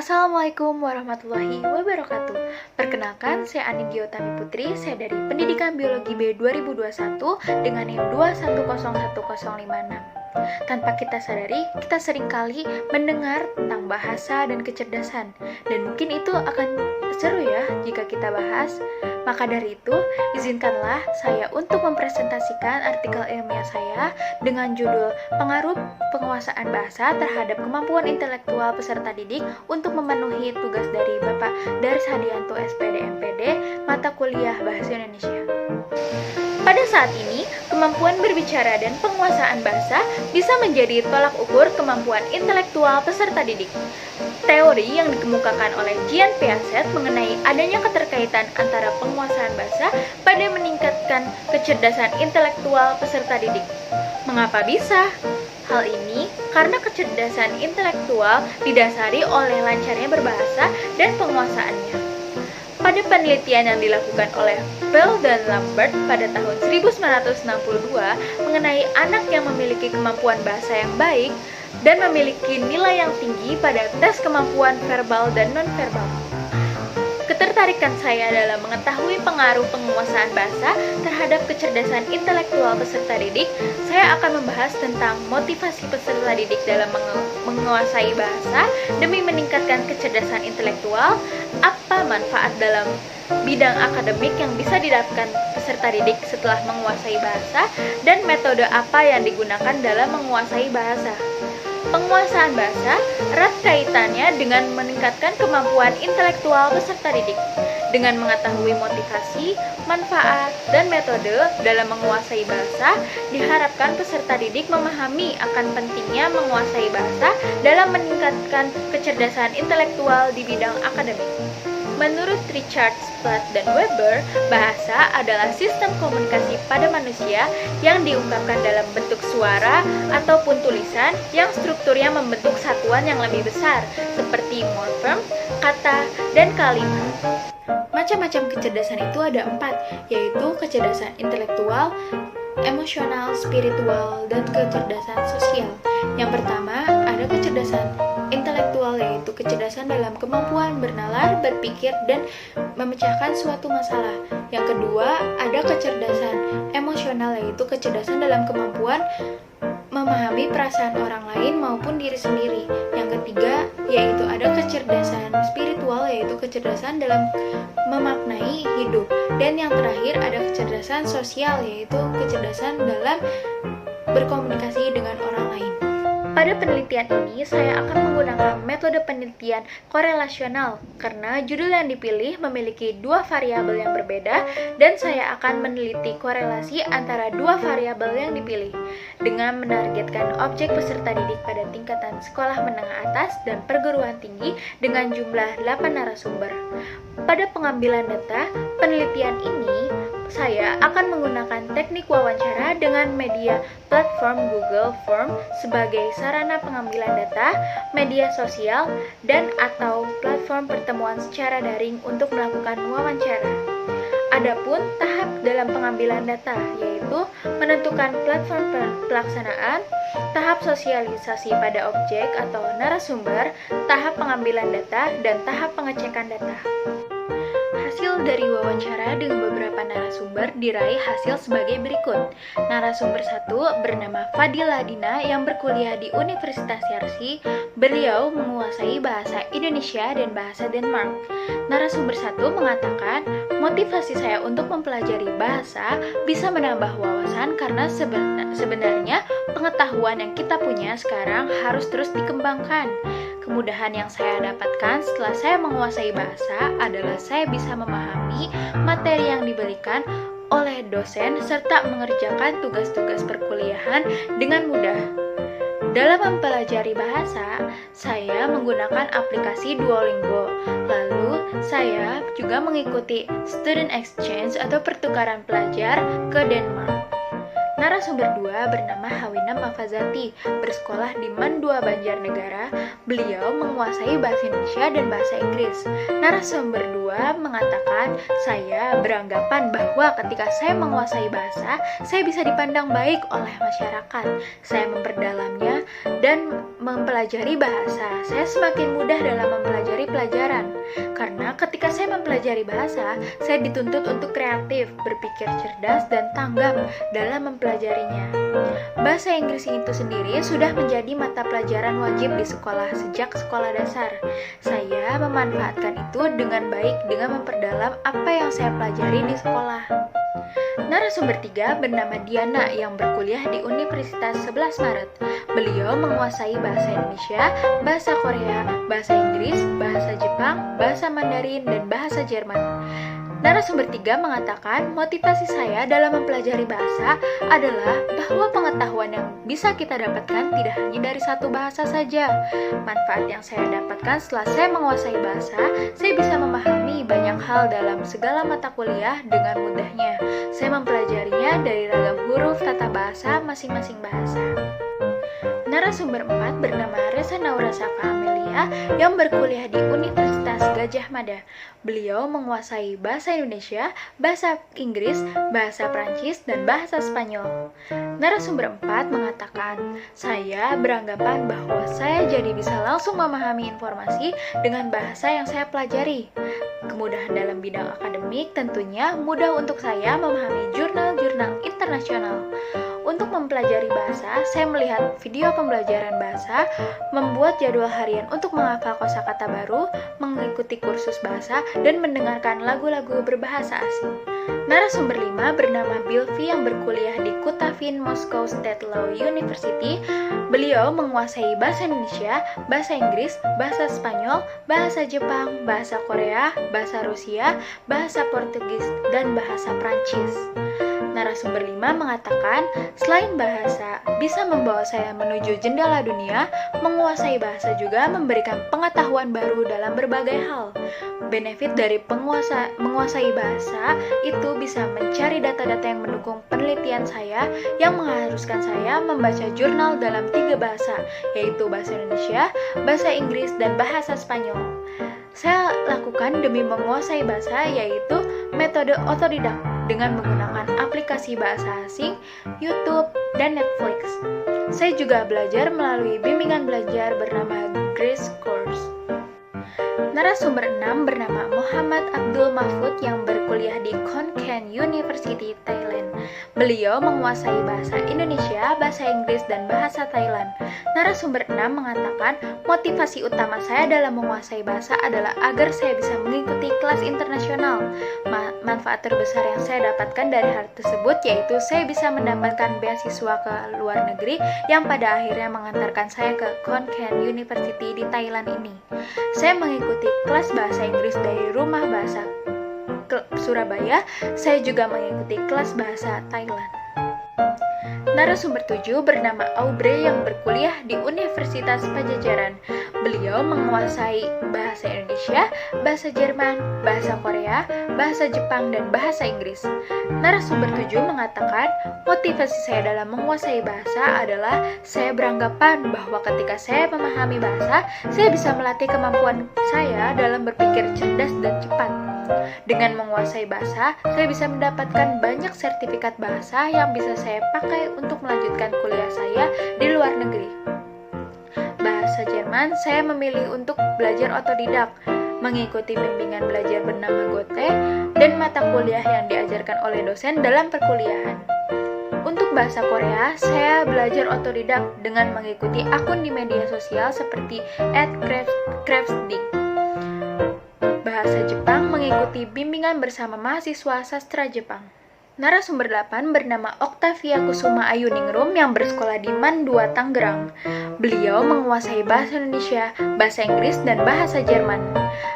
Assalamualaikum warahmatullahi wabarakatuh. Perkenalkan, saya Anindya Utami Putri, saya dari Pendidikan Biologi B 2021 dengan NIM 2101056. Tanpa kita sadari, kita seringkali mendengar tentang bahasa dan kecerdasan, dan mungkin itu akan seru ya jika kita bahas. Maka dari itu, izinkanlah saya untuk mempresentasikan artikel ilmiah saya dengan judul Pengaruh Penguasaan Bahasa Terhadap Kemampuan Intelektual Peserta Didik untuk memenuhi tugas dari Bapak Daris Hadianto SPD MPD, mata kuliah Bahasa Indonesia. Pada saat ini, kemampuan berbicara dan penguasaan bahasa bisa menjadi tolak ukur kemampuan intelektual peserta didik. Teori yang dikemukakan oleh Jean Piaget mengenai adanya keterkaitan antara penguasaan bahasa pada meningkatkan kecerdasan intelektual peserta didik. Mengapa bisa? Hal ini karena kecerdasan intelektual didasari oleh lancarnya berbahasa dan penguasaannya. Pada penelitian yang dilakukan oleh Bell dan Lambert pada tahun 1962 mengenai anak yang memiliki kemampuan bahasa yang baik dan memiliki nilai yang tinggi pada tes kemampuan verbal dan nonverbal. Ketertarikan saya dalam mengetahui pengaruh penguasaan bahasa terhadap kecerdasan intelektual peserta didik, saya akan membahas tentang motivasi peserta didik dalam menguasai bahasa demi meningkatkan kecerdasan intelektual, apa manfaat dalam bidang akademik yang bisa didapatkan peserta didik setelah menguasai bahasa, dan metode apa yang digunakan dalam menguasai bahasa. Penguasaan bahasa erat kaitannya dengan meningkatkan kemampuan intelektual peserta didik. Dengan mengetahui motivasi, manfaat, dan metode dalam menguasai bahasa, diharapkan peserta didik memahami akan pentingnya menguasai bahasa dalam meningkatkan kecerdasan intelektual di bidang akademik. Menurut Richard Platt dan Weber, bahasa adalah sistem komunikasi pada manusia yang diungkapkan dalam bentuk suara ataupun tulisan yang strukturnya membentuk satuan yang lebih besar, seperti morfem, kata, dan kalimat. Macam-macam kecerdasan itu ada 4, yaitu kecerdasan intelektual, emosional, spiritual, dan kecerdasan sosial. Yang pertama, ada kecerdasan intelektual, yaitu kecerdasan dalam kemampuan bernalar, berpikir, dan memecahkan suatu masalah. Yang kedua, ada kecerdasan emosional, yaitu kecerdasan dalam kemampuan memahami perasaan orang lain maupun diri sendiri. Yang ketiga, yaitu ada kecerdasan spiritual, yaitu kecerdasan dalam memaknai hidup. Dan yang terakhir, ada kecerdasan sosial, yaitu kecerdasan dalam berkomunikasi dengan orang lain. Pada penelitian ini, saya akan menggunakan metode penelitian korelasional karena judul yang dipilih memiliki 2 variabel yang berbeda dan saya akan meneliti korelasi antara 2 variabel yang dipilih dengan menargetkan objek peserta didik pada tingkatan sekolah menengah atas dan perguruan tinggi dengan jumlah 8 narasumber. Pada pengambilan data, penelitian ini saya akan menggunakan teknik wawancara dengan media platform Google Form sebagai sarana pengambilan data, media sosial, dan atau platform pertemuan secara daring untuk melakukan wawancara. Adapun tahap dalam pengambilan data yaitu menentukan platform pelaksanaan, tahap sosialisasi pada objek atau narasumber, tahap pengambilan data, dan tahap pengecekan data. Hasil dari wawancara dengan beberapa narasumber diraih hasil sebagai berikut. Narasumber 1 bernama Fadila Dina yang berkuliah di Universitas Yarsi. Beliau menguasai bahasa Indonesia dan bahasa Denmark. Narasumber 1 mengatakan, motivasi saya untuk mempelajari bahasa bisa menambah wawasan karena sebenarnya pengetahuan yang kita punya sekarang harus terus dikembangkan. Kemudahan yang saya dapatkan setelah saya menguasai bahasa adalah saya bisa memahami materi yang diberikan oleh dosen serta mengerjakan tugas-tugas perkuliahan dengan mudah. Dalam mempelajari bahasa, saya menggunakan aplikasi Duolingo. Lalu, saya juga mengikuti student exchange atau pertukaran pelajar ke Denmark. Narasumber 2 bernama Hawina Mafazati, bersekolah di MAN 2 Banjarnegara. Beliau menguasai bahasa Indonesia dan bahasa Inggris. Narasumber 2 mengatakan, saya beranggapan bahwa ketika saya menguasai bahasa, saya bisa dipandang baik oleh masyarakat. Saya memperdalamnya dan mempelajari bahasa. Saya semakin mudah dalam mempelajari mempelajari bahasa, saya dituntut untuk kreatif, berpikir cerdas, dan tanggap dalam mempelajarinya. Bahasa Inggris itu sendiri sudah menjadi mata pelajaran wajib di sekolah sejak sekolah dasar. Saya memanfaatkan itu dengan baik dengan memperdalam apa yang saya pelajari di sekolah. Narasumber 3 bernama Diana yang berkuliah di Universitas 11 Maret. Beliau menguasai bahasa Indonesia, bahasa Korea, bahasa Inggris, bahasa Jepang, bahasa Mandarin, dan bahasa Jerman. Narasumber 3 mengatakan motivasi saya dalam mempelajari bahasa adalah bahwa pengetahuan yang bisa kita dapatkan tidak hanya dari satu bahasa saja. Manfaat yang saya dapatkan setelah saya menguasai bahasa, saya bisa memahami banyak hal dalam segala mata kuliah dengan mudahnya. Saya mempelajarinya dari ragam huruf tata bahasa masing-masing bahasa. Narasumber 4 bernama Reza Naura Safa Amelia yang berkuliah di Universitas Gadjah Mada. Beliau menguasai bahasa Indonesia, bahasa Inggris, bahasa Prancis, dan bahasa Spanyol. Narasumber 4 mengatakan, saya beranggapan bahwa saya jadi bisa langsung memahami informasi dengan bahasa yang saya pelajari. Kemudahan dalam bidang akademik tentunya mudah untuk saya memahami jurnal-jurnal internasional. Untuk mempelajari bahasa, saya melihat video pembelajaran bahasa, membuat jadwal harian untuk menghafal kosakata baru, mengikuti kursus bahasa, dan mendengarkan lagu-lagu berbahasa asing. Narasumber 5 bernama Bilvi yang berkuliah di Kutavin Moscow State Law University. Beliau menguasai bahasa Indonesia, bahasa Inggris, bahasa Spanyol, bahasa Jepang, bahasa Korea, bahasa Rusia, bahasa Portugis, dan bahasa Prancis. Narasumber 5 mengatakan, selain bahasa bisa membawa saya menuju jendela dunia, menguasai bahasa juga memberikan pengetahuan baru dalam berbagai hal. Benefit dari menguasai bahasa itu bisa mencari data-data yang mendukung penelitian saya yang mengharuskan saya membaca jurnal dalam 3 bahasa, yaitu bahasa Indonesia, bahasa Inggris, dan bahasa Spanyol. Saya lakukan demi menguasai bahasa yaitu metode otodidak dengan menggunakan aplikasi bahasa asing, YouTube, dan Netflix. Saya juga belajar melalui bimbingan belajar bernama Grace Course. Narasumber 6 bernama Muhammad Abdul Mahfud yang berkuliah di Khon Kaen University, Thailand. Beliau menguasai bahasa Indonesia, bahasa Inggris, dan bahasa Thailand. Narasumber 6 mengatakan, motivasi utama saya dalam menguasai bahasa adalah agar saya bisa mengikuti kelas internasional. Manfaat terbesar yang saya dapatkan dari hal tersebut yaitu saya bisa mendapatkan beasiswa ke luar negeri yang pada akhirnya mengantarkan saya ke Khon Kaen University di Thailand ini. Saya mengikuti kelas bahasa Inggris dari Rumah Bahasa Surabaya. Saya juga mengikuti kelas bahasa Thailand. Narasumber 7 bernama Aubrey yang berkuliah di Universitas Pajajaran. Beliau menguasai bahasa Indonesia, bahasa Jerman, bahasa Korea, bahasa Jepang, dan bahasa Inggris. Narasumber 7 mengatakan, motivasi saya dalam menguasai bahasa adalah saya beranggapan bahwa ketika saya memahami bahasa, saya bisa melatih kemampuan saya dalam berpikir cerdas dan cepat. Dengan menguasai bahasa, saya bisa mendapatkan banyak sertifikat bahasa yang bisa saya pakai untuk melanjutkan kuliah saya di luar negeri. Bahasa Jerman, saya memilih untuk belajar otodidak, mengikuti bimbingan belajar bernama Goethe, dan mata kuliah yang diajarkan oleh dosen dalam perkuliahan. Untuk bahasa Korea, saya belajar otodidak dengan mengikuti akun di media sosial seperti @craftsdig. Bahasa Jepang mengikuti bimbingan bersama mahasiswa sastra Jepang. Narasumber 8 bernama Octavia Kusuma Ayuningrum yang bersekolah di MAN 2 Tangerang. Beliau menguasai bahasa Indonesia, bahasa Inggris, dan bahasa Jerman.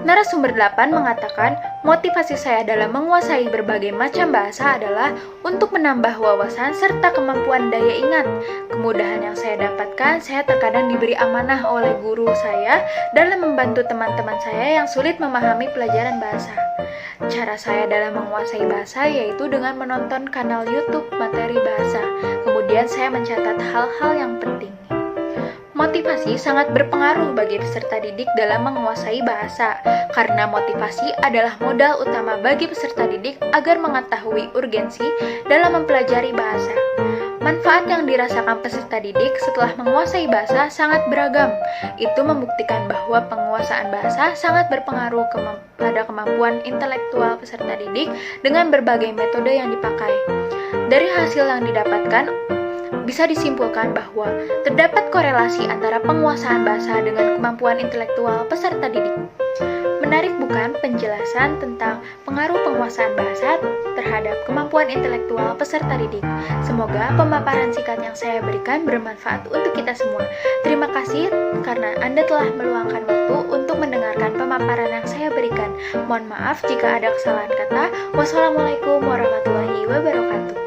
Narasumber 8 mengatakan, motivasi saya dalam menguasai berbagai macam bahasa adalah untuk menambah wawasan serta kemampuan daya ingat. Kemudahan yang saya dapatkan, saya terkadang diberi amanah oleh guru saya dalam membantu teman-teman saya yang sulit memahami pelajaran bahasa. Cara saya dalam menguasai bahasa yaitu dengan menonton kanal YouTube materi bahasa. Kemudian saya mencatat hal-hal yang penting. Motivasi sangat berpengaruh bagi peserta didik dalam menguasai bahasa, karena motivasi adalah modal utama bagi peserta didik agar mengetahui urgensi dalam mempelajari bahasa. Manfaat yang dirasakan peserta didik setelah menguasai bahasa sangat beragam. Itu membuktikan bahwa penguasaan bahasa sangat berpengaruh pada kemampuan intelektual peserta didik dengan berbagai metode yang dipakai. Dari hasil yang didapatkan, bisa disimpulkan bahwa terdapat korelasi antara penguasaan bahasa dengan kemampuan intelektual peserta didik. Menarik bukan penjelasan tentang pengaruh penguasaan bahasa terhadap kemampuan intelektual peserta didik? Semoga pemaparan singkat yang saya berikan bermanfaat untuk kita semua. Terima kasih karena Anda telah meluangkan waktu untuk mendengarkan pemaparan yang saya berikan. Mohon maaf jika ada kesalahan kata. Wassalamualaikum warahmatullahi wabarakatuh.